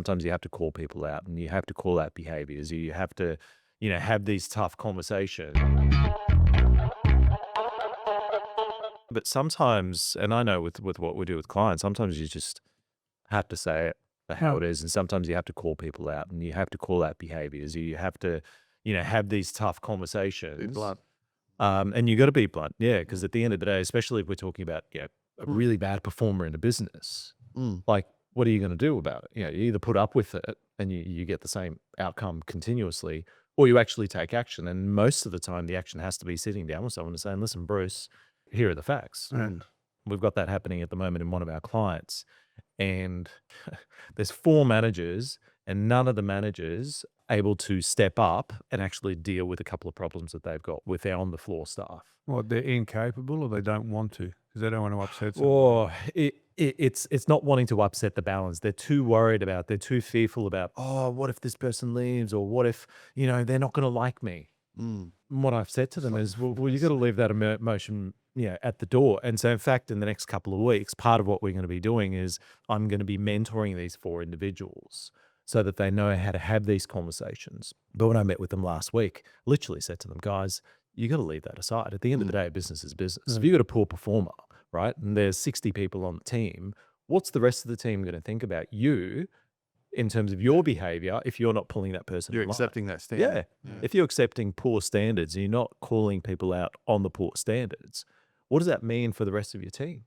Sometimes you have to call people out and you have to call out behaviors. You have to, have these tough conversations. But sometimes, and I know with what we do with clients, sometimes you just have to say it for how Yeah. it is. And sometimes you have to call people out and you have to call out behaviors. You have to, have these tough Be conversations. blunt. And you got to be blunt. Yeah. Because at the end of the day, especially if we're talking about, a Mm, really bad performer in a business, mm. like, what are you going to do about it? You either put up with it and you get the same outcome continuously, or you actually take action. And most of the time, the action has to be sitting down with someone and saying, listen, Bruce, here are the facts. Yeah. We've got that happening at the moment in one of our clients. And there's 4 managers, and none of the managers able to step up and actually deal with a couple of problems that they've got with their on the floor staff. What, they're incapable or they don't want to because they don't want to upset someone? Or it's not wanting to upset the balance. They're too worried about, they're too fearful about, "Oh, what if this person leaves? Or what if, they're not gonna like me?" Mm. And what I've said to It's them like is, "Well, you gotta leave that emotion, at the door." And so in fact, in the next couple of weeks, part of what we're gonna be doing is I'm gonna be mentoring these 4 individuals so that they know how to have these conversations. But when I met with them last week, literally said to them, "Guys, you gotta leave that aside. At the end of the mm, day, business is business. yeah. If you got a poor performer, right, and there's 60 people on the team, what's the rest of the team gonna think about you in terms of your behavior if you're not pulling that person You're in line?" accepting that standard. Yeah. Yeah. If you're accepting poor standards and you're not calling people out on the poor standards, what does that mean for the rest of your team?